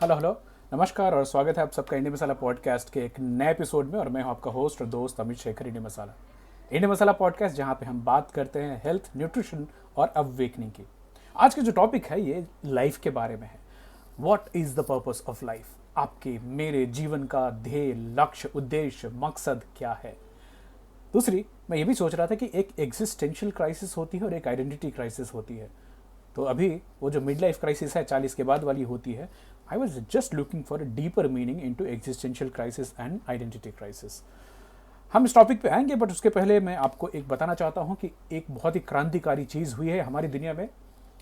Hello hello. नमस्कार और स्वागत है आप सबका इंडिया मसाला पॉडकास्ट के एक नए एपिसोड में। और मैं हूं आपका होस्ट और दोस्त अमित शेखर। इंडिया मसाला पॉडकास्ट जहां पे हम बात करते हैं हेल्थ, न्यूट्रिशन और अवेकनिंग की। आज का जो टॉपिक है ये लाइफ के बारे में है। What is the purpose of life? आपके मेरे जीवन का ध्येय, लक्ष्य, उद्देश्य, मकसद क्या है? दूसरी, मैं ये भी सोच रहा था कि एक एग्जिस्टेंशियल क्राइसिस होती है और एक आइडेंटिटी क्राइसिस होती है। तो अभी वो जो मिड लाइफ क्राइसिस है 40 के बाद वाली होती है। I was just looking for a deeper meaning in to existential crisis and identity crisis. हम इस टॉपिक पे आएंगे, बट उसके पहले मैं आपको एक बताना चाहता हूँ कि एक बहुत ही क्रांतिकारी चीज़ हुई है हमारी दुनिया में।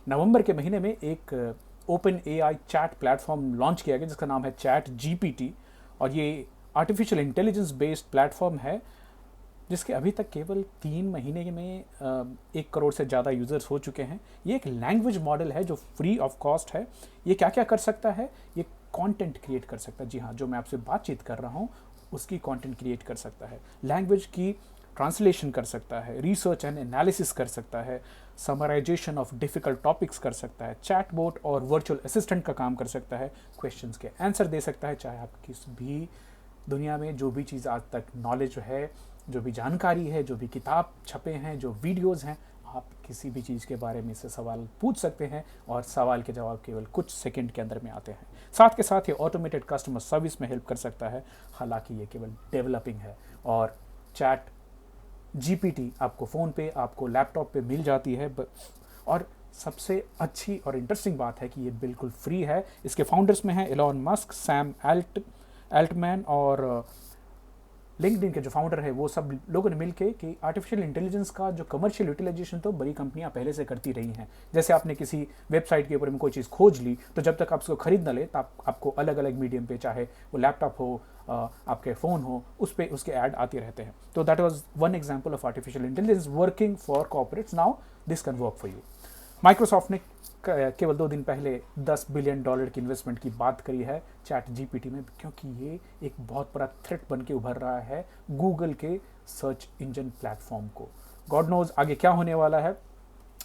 नवंबर के महीने में एक ओपन ए आई चैट प्लेटफॉर्म लॉन्च किया गया जिसका नाम है चैट जीपीटी। और ये आर्टिफिशियल इंटेलिजेंस बेस्ड प्लेटफॉर्म है जिसके अभी तक केवल 3 महीने में 1 करोड़ से ज़्यादा यूज़र्स हो चुके हैं। ये एक लैंग्वेज मॉडल है जो फ्री ऑफ कॉस्ट है। ये क्या क्या कर सकता है? ये कंटेंट क्रिएट कर सकता है। जी हाँ, जो मैं आपसे बातचीत कर रहा हूँ उसकी कंटेंट क्रिएट कर सकता है, लैंग्वेज की ट्रांसलेशन कर सकता है, रिसर्च एंड एनालिसिस कर सकता है, समराइजेशन ऑफ डिफ़िकल्ट टॉपिक्स कर सकता है, चैटबॉट और वर्चुअल असिस्टेंट का काम कर सकता है, क्वेश्चंस के आंसर दे सकता है। चाहे आप किस भी दुनिया में जो भी चीज़ आज तक नॉलेज है, जो भी जानकारी है, जो भी किताब छपे हैं, जो वीडियोज़ हैं, आप किसी भी चीज़ के बारे में इससे सवाल पूछ सकते हैं और सवाल के जवाब केवल कुछ सेकंड के अंदर में आते हैं। साथ के साथ ये ऑटोमेटेड कस्टमर सर्विस में हेल्प कर सकता है। हालांकि ये केवल डेवलपिंग है और चैट जीपीटी आपको फ़ोन पे, आपको लैपटॉप पे मिल जाती है। और सबसे अच्छी और इंटरेस्टिंग बात है कि ये बिल्कुल फ्री है। इसके फाउंडर्स में हैं एलॉन मस्क, सैम एल्टमैन और लिंक्डइन के जो फाउंडर है वो सब लोगों ने मिलकर कि आर्टिफिशियल इंटेलिजेंस का जो कमर्शियल यूटिलाइजेशन तो बड़ी कंपनियां पहले से करती रही हैं। जैसे आपने किसी वेबसाइट के ऊपर में कोई चीज़ खोज ली तो जब तक आप उसको खरीद न ले तो आपको अलग अलग मीडियम पे, चाहे वो लैपटॉप हो, आपके फ़ोन हो, उस पर उसके ऐड आते रहते हैं। तो that was one example of artificial intelligence working for corporates. Now this can work for you. Microsoft ने केवल 2 दिन पहले $10 बिलियन की इन्वेस्टमेंट की बात करी है चैट जीपीटी में, क्योंकि ये एक बहुत बड़ा थ्रेट बन के उभर रहा है गूगल के सर्च इंजन प्लेटफॉर्म को। गॉड नोज आगे क्या होने वाला है।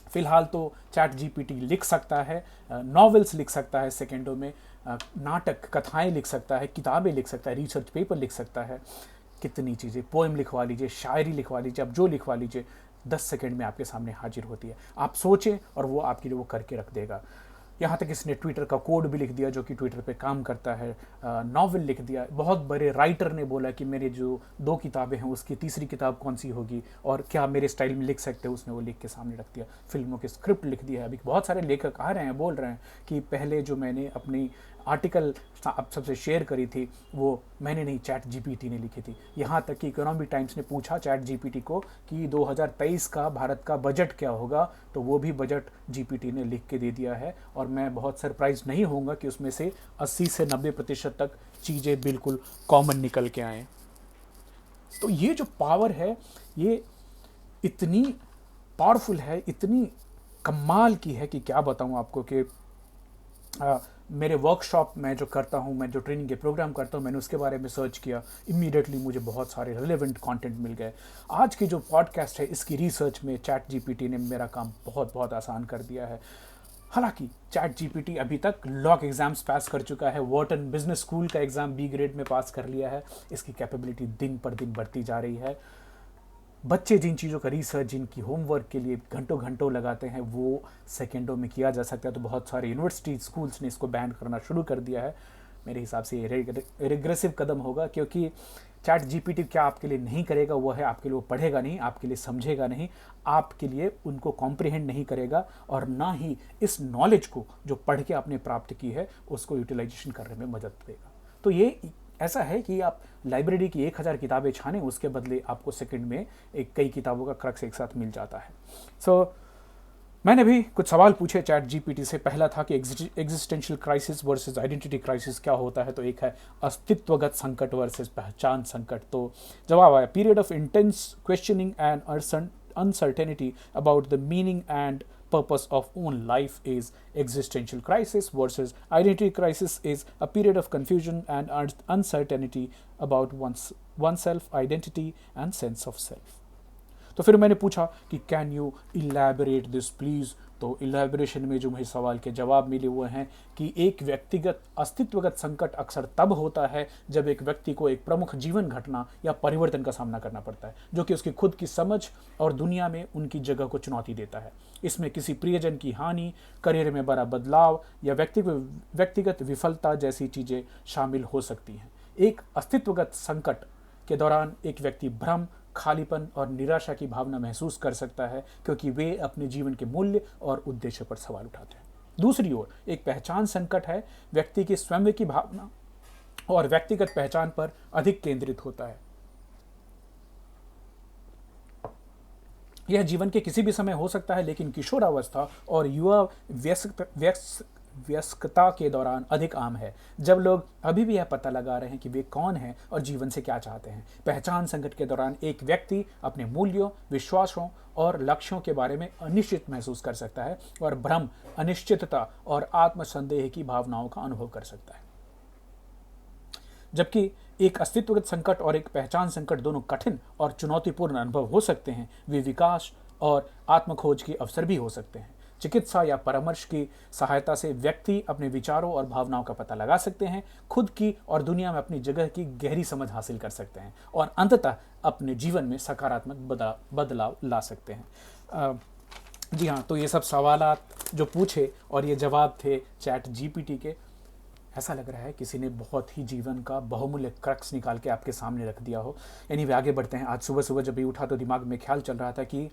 फिलहाल तो चैट जीपीटी लिख सकता है, नॉवेल्स लिख सकता है सेकेंडों में, नाटक, कथाएं लिख सकता है, किताबें लिख सकता है, रिसर्च पेपर लिख सकता है, कितनी चीज़ें, पोएम लिखवा लीजिए, शायरी लिखवा लीजिए, आप जो लिखवा लीजिए 10 सेकंड में आपके सामने हाजिर होती है। आप सोचें और वो आपके लिए वो करके रख देगा। यहाँ तक इसने ट्विटर का कोड भी लिख दिया जो कि ट्विटर पे काम करता है, नॉवेल लिख दिया। बहुत बड़े राइटर ने बोला कि मेरे जो 2 किताबें हैं उसकी तीसरी किताब कौन सी होगी और क्या मेरे स्टाइल में लिख सकते हो, उसने वो लिख के सामने रख दिया। फिल्मों के स्क्रिप्ट लिख दिया है। अभी बहुत सारे लेखक आ रहे हैं, बोल रहे हैं कि पहले जो मैंने अपनी आर्टिकल आप सबसे शेयर करी थी वो मैंने नहीं, चैट जीपीटी ने लिखी थी। यहाँ तक कि इकोनॉमिक टाइम्स ने पूछा चैट जीपीटी को कि 2023 का भारत का बजट क्या होगा, तो वो भी बजट जीपीटी ने लिख के दे दिया है। और मैं बहुत सरप्राइज नहीं होऊंगा कि उसमें से 80 से 90% तक चीज़ें बिल्कुल कॉमन निकल के आएँ। तो ये जो पावर है ये इतनी पावरफुल है, इतनी कमाल की है कि क्या बताऊं आपको कि मेरे वर्कशॉप में जो करता हूँ, मैं जो ट्रेनिंग के प्रोग्राम करता हूँ, मैंने उसके बारे में सर्च किया, इमीडिएटली मुझे बहुत सारे रिलेवेंट कंटेंट मिल गए। आज की जो पॉडकास्ट है इसकी रिसर्च में चैट जीपीटी ने मेरा काम बहुत बहुत आसान कर दिया है। हालांकि चैट जीपीटी अभी तक लॉक एग्जाम्स पास कर चुका है, वॉर्टन बिजनेस स्कूल का एग्ज़ाम बी ग्रेड में पास कर लिया है। इसकी कैपेबिलिटी दिन पर दिन बढ़ती जा रही है। बच्चे जिन चीज़ों का रिसर्च, जिनकी होमवर्क के लिए घंटों घंटों लगाते हैं, वो सेकेंडों में किया जा सकता है। तो बहुत सारे यूनिवर्सिटी स्कूल्स ने इसको बैन करना शुरू कर दिया है। मेरे हिसाब से ये रिग्रेसिव कदम होगा, क्योंकि चैट जीपीटी क्या आपके लिए नहीं करेगा वो है, आपके लिए वो पढ़ेगा नहीं, आपके लिए समझेगा नहीं, आपके लिए उनको कॉम्प्रिहेंड नहीं करेगा, और ना ही इस नॉलेज को जो पढ़ के आपने प्राप्त की है उसको यूटिलाइजेशन करने में मदद देगा। तो ये ऐसा है कि आप लाइब्रेरी की 1000 किताबें छानें, उसके बदले आपको सेकंड में कई किताबों का क्रक्स एक साथ मिल जाता है। सो मैंने भी कुछ सवाल पूछे चैट जीपीटी से। पहला था कि existential crisis versus identity crisis क्या होता है। तो एक है अस्तित्वगत संकट वर्सेस पहचान संकट। तो जवाब आया, period of intense questioning and uncertainty about the meaning and purpose of own life is existential crisis, versus identity crisis is a period of confusion and uncertainty about oneself, identity and sense of self। तो फिर मैंने पूछा कि can you elaborate this please, तो इलैबोरेशन में जो मुझे सवाल के जवाब मिले हुए हैं कि एक व्यक्तिगत अस्तित्वगत संकट अक्सर तब होता है जब एक व्यक्ति को एक प्रमुख जीवन घटना या परिवर्तन का सामना करना पड़ता है जो कि उसकी खुद की समझ और दुनिया में उनकी जगह को चुनौती देता है। इसमें किसी प्रियजन की हानि, करियर में बड़ा बदलाव या व्यक्तिगत विफलता जैसी चीज़ें शामिल हो सकती हैं। एक अस्तित्वगत संकट के दौरान एक व्यक्ति भ्रम, खालीपन और निराशा की भावना महसूस कर सकता है क्योंकि वे अपने जीवन के मूल्य और उद्देश्य पर सवाल उठाते हैं। दूसरी ओर एक पहचान संकट है, व्यक्ति की स्वयं की भावना और व्यक्तिगत पहचान पर अधिक केंद्रित होता है। यह जीवन के किसी भी समय हो सकता है, लेकिन किशोरावस्था और युवा व्यस्कता के दौरान अधिक आम है, जब लोग अभी भी यह पता लगा रहे हैं कि वे कौन हैं और जीवन से क्या चाहते हैं। पहचान संकट के दौरान एक व्यक्ति अपने मूल्यों, विश्वासों और लक्ष्यों के बारे में अनिश्चित महसूस कर सकता है और भ्रम, अनिश्चितता और आत्मसंदेह की भावनाओं का अनुभव कर सकता है। जबकि एक अस्तित्वगत संकट और एक पहचान संकट दोनों कठिन और चुनौतीपूर्ण अनुभव हो सकते हैं, वे विकास और आत्मखोज के अवसर भी हो सकते हैं। चिकित्सा या परामर्श की सहायता से व्यक्ति अपने विचारों और भावनाओं का पता लगा सकते हैं, खुद की और दुनिया में अपनी जगह की गहरी समझ हासिल कर सकते हैं और अंततः अपने जीवन में सकारात्मक बदलाव ला सकते हैं। जी हाँ, तो ये सब सवालात जो पूछे और ये जवाब थे चैट जीपीटी के। ऐसा लग रहा है किसी ने बहुत ही जीवन का बहुमूल्य क्रक्स निकाल के आपके सामने रख दिया हो। एनीवे, आगे बढ़ते हैं। आज सुबह सुबह जब भी उठा तो दिमाग में ख्याल चल रहा था कि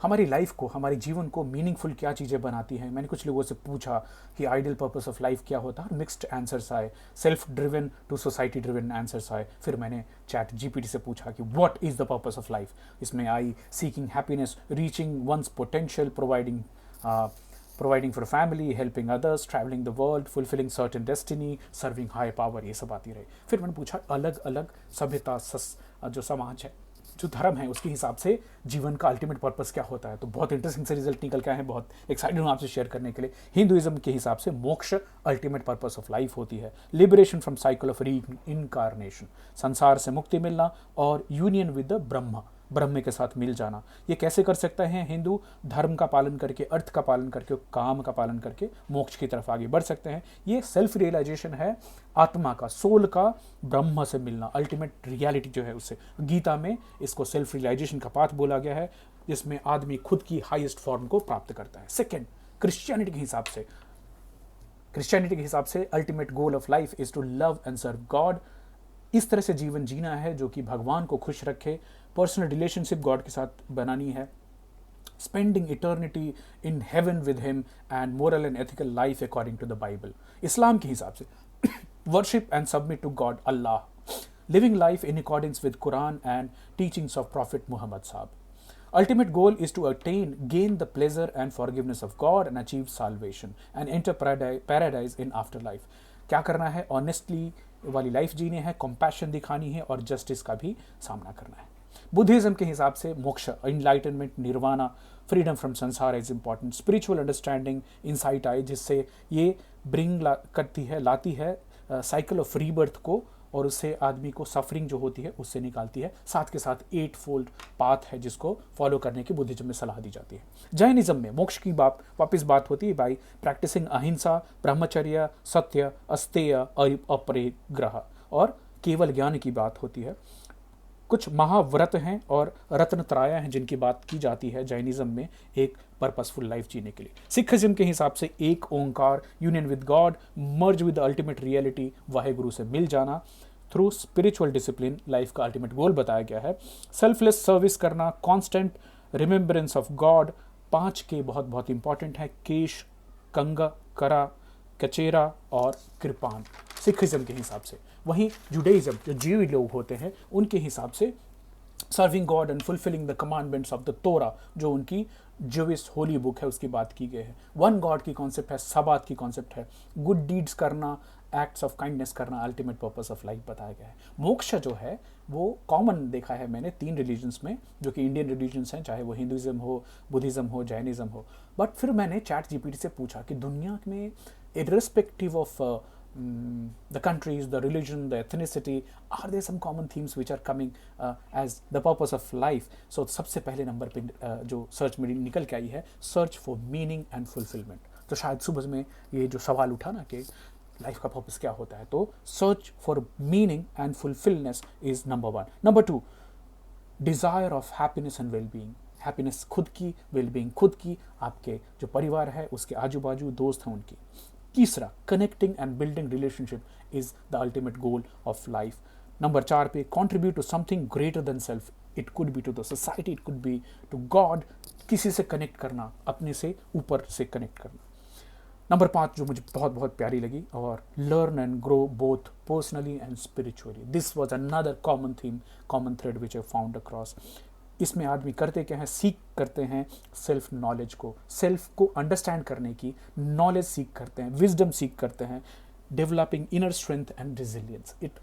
हमारी लाइफ को, हमारे जीवन को मीनिंगफुल क्या चीज़ें बनाती हैं। मैंने कुछ लोगों से पूछा कि आइडियल पर्पस ऑफ लाइफ क्या होता है, और मिक्स्ड आंसर्स आए, self driven to society driven answers आए। फिर मैंने चैट जीपीटी से पूछा कि what is the purpose of life. इसमें आई seeking happiness, reaching one's potential, providing for family, helping others, travelling the world, fulfilling certain destiny, serving high power, ये सब आती रही। फिर मैंने पूछा अलग अलग सभ्यता, जो समाज है, जो धर्म है, उसके हिसाब से जीवन का अल्टीमेट पर्पस क्या होता है। तो बहुत इंटरेस्टिंग से रिजल्ट निकल के आए हैं, बहुत एक्साइटेड हूँ आपसे शेयर करने के लिए। हिंदुइज्म के हिसाब से मोक्ष अल्टीमेट पर्पस ऑफ लाइफ होती है, लिबरेशन फ्रॉम साइकिल ऑफ री इनकारनेशन, संसार से मुक्ति मिलना और यूनियन विद द ब्रह्म के साथ मिल जाना। ये कैसे कर सकते हैं हिंदू? धर्म का पालन करके, अर्थ का पालन करके, काम का पालन करके मोक्ष की तरफ आगे बढ़ सकते हैं। ये सेल्फ रियलाइजेशन है, आत्मा का, सोल का ब्रह्म से मिलना, अल्टीमेट रियलिटी जो है उससे। गीता में इसको सेल्फ रियलाइजेशन का पाथ बोला गया है, जिसमें आदमी खुद की हाईएस्ट फॉर्म को प्राप्त करता है। सेकेंड, क्रिश्चियनिटी के हिसाब से ultimate goal of life is to love and serve God. इस तरह से जीवन जीना है जो कि भगवान को खुश रखे, पर्सनल रिलेशनशिप गॉड के साथ बनानी है, spending eternity in heaven with him and moral and ethical life according to the Bible. Islam के हिसाब से worship and submit to God Allah, living life in accordings with Quran and teachings of prophet Muhammad साहब। Ultimate goal is to gain the pleasure and forgiveness of God and achieve salvation and enter paradise in afterlife। क्या करना है? Honestly वाली life जीनी है, compassion दिखानी है और justice का भी सामना करना है। बुद्धिज्म के हिसाब से मोक्ष, इनलाइटनमेंट, निर्वाणा, फ्रीडम फ्रॉम संसार is important, spiritual understanding, insight आए, जिससे ये लाती है साइकिल ऑफ रीबर्थ को, और उससे आदमी को सफरिंग जो होती है उससे निकालती है। साथ के साथ 8 फोल्ड पाथ है जिसको फॉलो करने की बुद्धिज्म में सलाह दी जाती है। जैनिज्म में मोक्ष की वापस बात होती है बाई प्रैक्टिसिंग अहिंसा, ब्रह्मचर्य, सत्य, अस्तेय, अपरिग्रह और केवल ज्ञान की बात होती है। कुछ महाव्रत हैं और रत्नत्राय हैं जिनकी बात की जाती है जैनिज्म में एक पर्पसफुल लाइफ जीने के लिए। सिखिज्म के हिसाब से एक Onkar, union with God, merge with the ultimate reality, Waheguru से मिल जाना थ्रू स्पिरिचुअल डिसिप्लिन लाइफ का अल्टीमेट गोल बताया गया है। सेल्फलेस सर्विस करना, कॉन्स्टेंट रिमेम्बरेंस ऑफ गॉड। 5 के बहुत बहुत इंपॉर्टेंट है, केश, कंगा, करा, कचेरा और कृपान, सिखिज्म के हिसाब से। वहीं जुडाइज्म, जो जीवी लोग होते हैं, उनके हिसाब से serving God and fulfilling the commandments of the तोरा, जो उनकी ज्यूइश होली बुक है, उसकी बात की गई है। वन गॉड की कॉन्सेप्ट है, सबात की कॉन्सेप्ट है, गुड डीड्स करना, एक्ट्स ऑफ काइंडनेस करना, अल्टीमेट पर्पस ऑफ लाइफ बताया गया है। मोक्ष जो है वो कॉमन देखा है मैंने 3 रिलीजन्स में, जो कि इंडियन रिलीजन्स हैं, चाहे वो हिंदुइज्म हो, बुद्धिज्म हो, जैनिज्म हो। बट फिर मैंने चैट जीपीटी से पूछा कि दुनिया में irrespective of the countries, the religion, the ethnicity, are there some common themes which are coming as the purpose of life? So सबसे पहले नंबर पे जो सर्च में निकल के आई है, search for meaning and fulfilment. तो शायद सुबह में ये जो सवाल उठा ना कि लाइफ का पर्पस क्या होता है, तो search for meaning and fulfilness is number 1। Number 2, desire of happiness and wellbeing. Happiness खुद की, वेलबींग खुद की, आपके जो परिवार है उसके आजू बाजू दोस्त हैं उनकी। तीसरा, connecting and building relationship is the ultimate goal of life. Number 4 पे, contribute to something greater than self. It could be to the society, it could be to God. किसी से कनेक्ट करना, अपने से ऊपर से कनेक्ट करना। नंबर 5 जो मुझे बहुत बहुत प्यारी लगी, और learn and grow both personally and spiritually. This was another common theme, common thread which I found across. इसमें आदमी करते क्या है, सीख करते हैं सेल्फ नॉलेज को, सेल्फ को अंडरस्टैंड करने की नॉलेज सीख करते हैं, विजडम सीख करते हैं, developing inner strength and resilience. It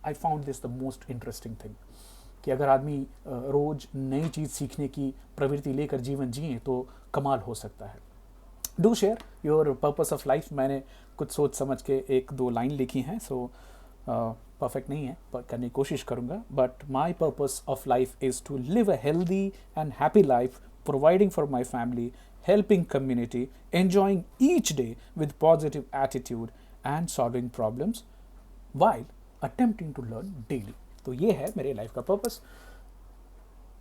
I found this the most interesting thing कि अगर आदमी रोज नई चीज़ सीखने की प्रवृत्ति लेकर जीवन जिए तो कमाल हो सकता है। Do share your purpose of life. मैंने कुछ सोच समझ के 1-2 लाइन लिखी हैं, सो परफेक्ट नहीं है पर करने की कोशिश करूँगा। But my purpose of life is to live a healthy and happy life, providing for my family, helping community, enjoying each day with positive attitude and solving problems while attempting to learn daily। तो ये है मेरे life का purpose.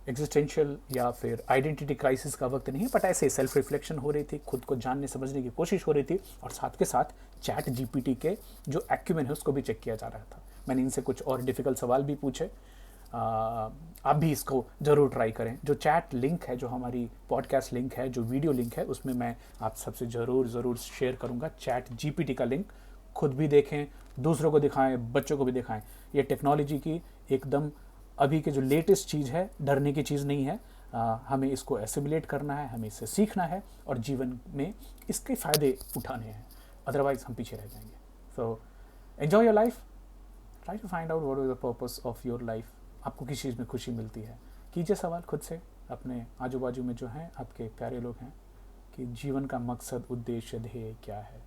Existential या फिर identity crisis का वक्त नहीं है, बट ऐसे सेल्फ रिफ्लेक्शन हो रही थी, खुद को जानने समझने की कोशिश हो रही थी, और साथ के साथ चैट जीपीटी के जो एक्यूमेन है उसको भी चेक किया जा रहा था। मैंने इनसे कुछ और डिफ़िकल्ट सवाल भी पूछे। आप भी इसको ज़रूर ट्राई करें। जो चैट लिंक है, जो हमारी पॉडकास्ट लिंक है, जो वीडियो लिंक है, उसमें मैं आप सबसे ज़रूर शेयर करूँगा चैट जीपीटी का लिंक। खुद भी देखें, दूसरों को दिखाएं, बच्चों को भी दिखाएं। ये टेक्नोलॉजी की एकदम अभी के जो लेटेस्ट चीज़ है, डरने की चीज़ नहीं है। हमें इसको एसिमुलेट करना है, हमें इससे सीखना है और जीवन में इसके फ़ायदे उठाने हैं, अदरवाइज़ हम पीछे रह जाएंगे। So enjoy your life, try to find out what is the purpose of your life. आपको किस चीज़ में खुशी मिलती है, कीजिए सवाल खुद से, अपने आजू बाजू में जो हैं आपके प्यारे लोग हैं, कि जीवन का मकसद, उद्देश्य, ध्येय क्या है।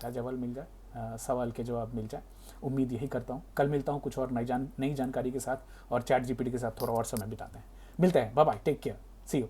शायद जवाब मिल जाए, सवाल के जवाब मिल जाए। उम्मीद यही करता हूँ। कल मिलता हूँ कुछ और नई जानकारी के साथ, और चैट जीपीटी के साथ थोड़ा और समय बिताते हैं। मिलते हैं, bye bye, take care, see you.